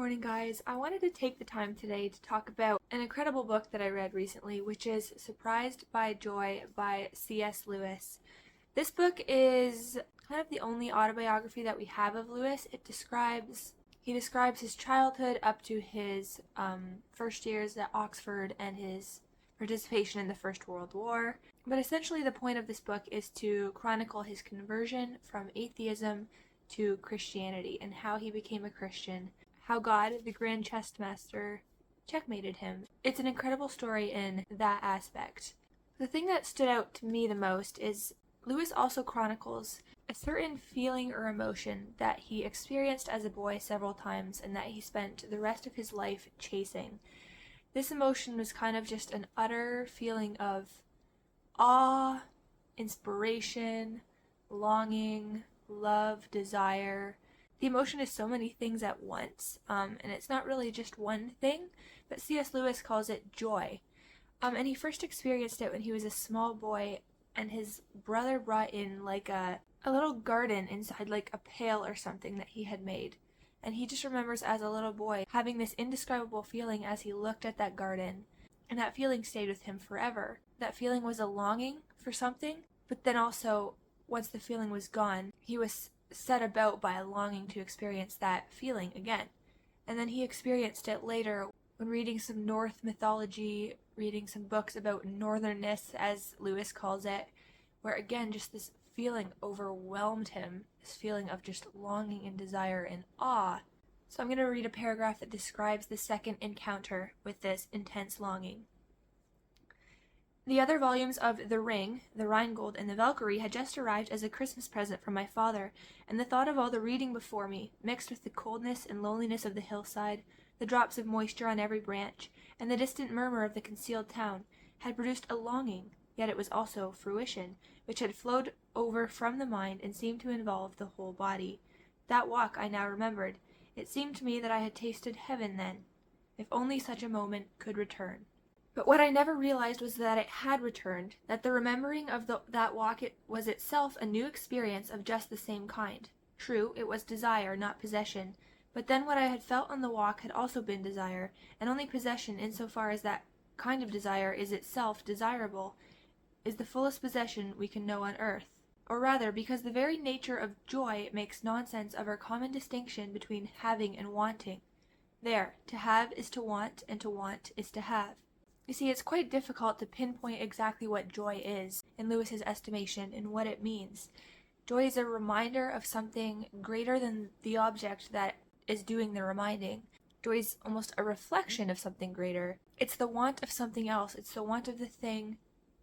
Morning, guys. I wanted to take the time today to talk about an incredible book that I read recently, which is Surprised by Joy by C.S. Lewis. This book is kind of the only autobiography that we have of Lewis. He describes his childhood up to his first years at Oxford and his participation in the First World War. But essentially the point of this book is to chronicle his conversion from atheism to Christianity and how he became a Christian, how God, the Grand Chess Master, checkmated him. It's an incredible story in that aspect. The thing that stood out to me the most is Lewis also chronicles a certain feeling or emotion that he experienced as a boy several times and that he spent the rest of his life chasing. This emotion was kind of just an utter feeling of awe, inspiration, longing, love, desire. The emotion is so many things at once, and it's not really just one thing, but C.S. Lewis calls it joy. And he first experienced it when he was a small boy, and his brother brought in like a little garden inside like a pail or something that he had made. And he just remembers as a little boy having this indescribable feeling as he looked at that garden, and that feeling stayed with him forever. That feeling was a longing for something, but then also, once the feeling was gone, he was set about by a longing to experience that feeling again. And then he experienced it later when reading some Norse mythology, reading some books about northernness, as Lewis calls it, where again just this feeling overwhelmed him, this feeling of just longing and desire and awe. So I'm going to read a paragraph that describes the second encounter with this intense longing. The other volumes of The Ring, The Rheingold, and The Valkyrie had just arrived as a Christmas present from my father, and the thought of all the reading before me, mixed with the coldness and loneliness of the hillside, the drops of moisture on every branch, and the distant murmur of the concealed town, had produced a longing, yet it was also fruition, which had flowed over from the mind and seemed to involve the whole body. That walk I now remembered. It seemed to me that I had tasted heaven then, if only such a moment could return. But what I never realized was that it had returned, that the remembering of that walk was itself a new experience of just the same kind. True, it was desire, not possession, but then what I had felt on the walk had also been desire, and only possession, insofar as that kind of desire is itself desirable, is the fullest possession we can know on earth. Or rather, because the very nature of joy makes nonsense of our common distinction between having and wanting. There, to have is to want, and to want is to have. You see, it's quite difficult to pinpoint exactly what joy is, in Lewis's estimation, and what it means. Joy is a reminder of something greater than the object that is doing the reminding. Joy is almost a reflection of something greater. It's the want of something else. It's the want of the thing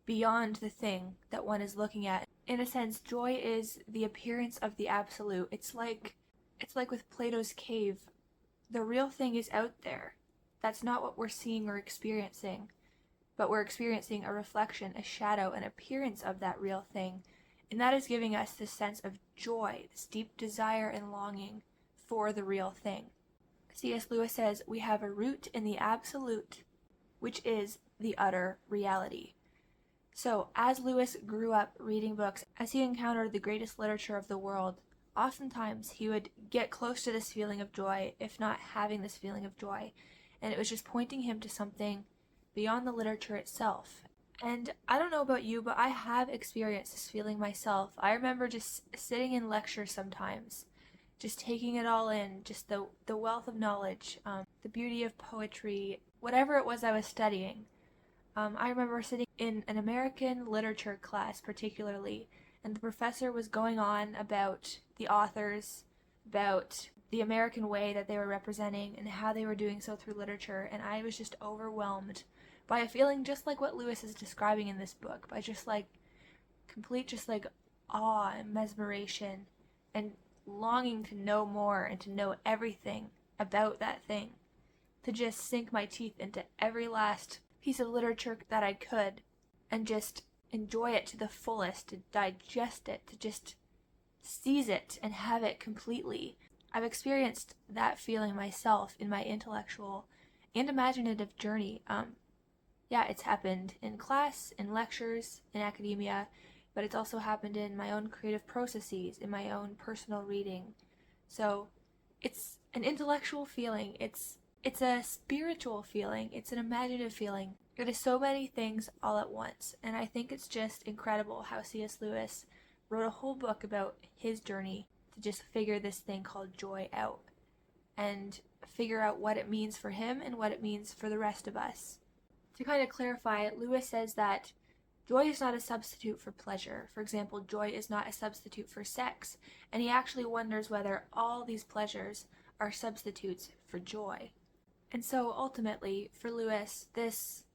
beyond the thing that one is looking at. In a sense, joy is the appearance of the absolute. It's like with Plato's cave. The real thing is out there. That's not what we're seeing or experiencing, but we're experiencing a reflection, a shadow, an appearance of that real thing, and that is giving us this sense of joy, this deep desire and longing for the real thing. C.S. Lewis says, we have a root in the absolute, which is the utter reality. So, as Lewis grew up reading books, as he encountered the greatest literature of the world, oftentimes he would get close to this feeling of joy, if not having this feeling of joy, and it was just pointing him to something beyond the literature itself. And I don't know about you, but I have experienced this feeling myself. I remember just sitting in lectures sometimes, just taking it all in, just the wealth of knowledge, the beauty of poetry, whatever it was I was studying. I remember sitting in an American literature class particularly, and the professor was going on about the authors, about the American way that they were representing and how they were doing so through literature, and I was just overwhelmed by a feeling just like what Lewis is describing in this book, by just like complete just like awe and mesmeration and longing to know more and to know everything about that thing, to just sink my teeth into every last piece of literature that I could and just enjoy it to the fullest, to digest it, to just seize it and have it completely. I've experienced that feeling myself in my intellectual and imaginative journey. It's happened in class, in lectures, in academia, but it's also happened in my own creative processes, in my own personal reading. So it's an intellectual feeling, it's a spiritual feeling, it's an imaginative feeling. It is so many things all at once, and I think it's just incredible how C.S. Lewis wrote a whole book about his journey to just figure this thing called joy out and figure out what it means for him and what it means for the rest of us. To kind of clarify, Lewis says that joy is not a substitute for pleasure. For example, joy is not a substitute for sex, and he actually wonders whether all these pleasures are substitutes for joy. And so ultimately, for Lewis, this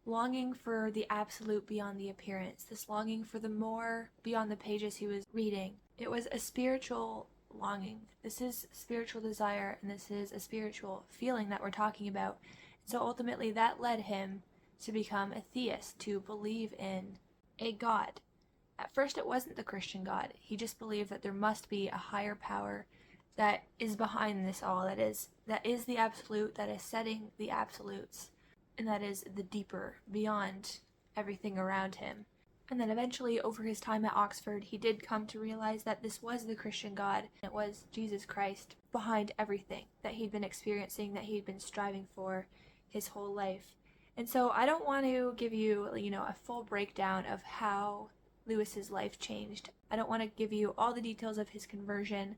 longing for the absolute beyond the appearance, this longing for the more beyond the pages he was reading, it was a spiritual longing. This is spiritual desire, and this is a spiritual feeling that we're talking about. So ultimately that led him to become a theist, to believe in a God. At first it wasn't the Christian God. He just believed that there must be a higher power that is behind this all, that is the absolute, that is setting the absolutes, and that is the deeper, beyond everything around him. And then eventually, over his time at Oxford, he did come to realize that this was the Christian God. It was Jesus Christ behind everything that he'd been experiencing, that he'd been striving for his whole life. And so I don't want to give you, a full breakdown of how Lewis's life changed. I don't want to give you all the details of his conversion,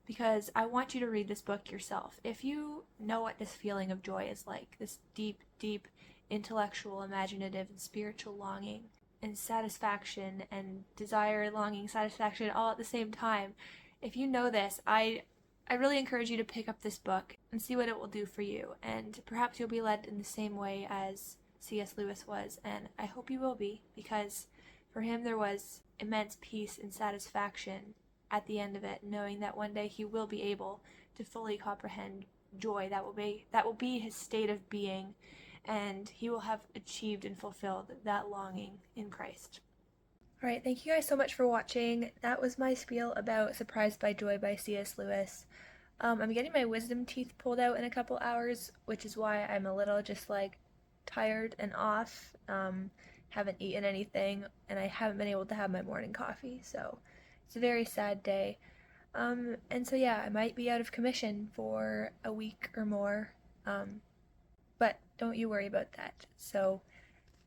because I want you to read this book yourself. If you know what this feeling of joy is like, this deep, deep intellectual, imaginative, and spiritual longing, and satisfaction, and desire, longing, satisfaction, all at the same time, if you know this, I really encourage you to pick up this book and see what it will do for you, and perhaps you'll be led in the same way as C.S. Lewis was, and I hope you will be, because for him there was immense peace and satisfaction at the end of it, knowing that one day he will be able to fully comprehend joy. That will be his state of being, and he will have achieved and fulfilled that longing in Christ. Alright, thank you guys so much for watching. That was my spiel about Surprised by Joy by C.S. Lewis. I'm getting my wisdom teeth pulled out in a couple hours, which is why I'm a little just tired and off. Haven't eaten anything, and I haven't been able to have my morning coffee, so it's a very sad day. And so yeah, I might be out of commission for a week or more, but don't you worry about that. So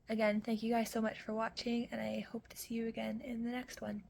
again, thank you guys so much for watching, and I hope to see you again in the next one.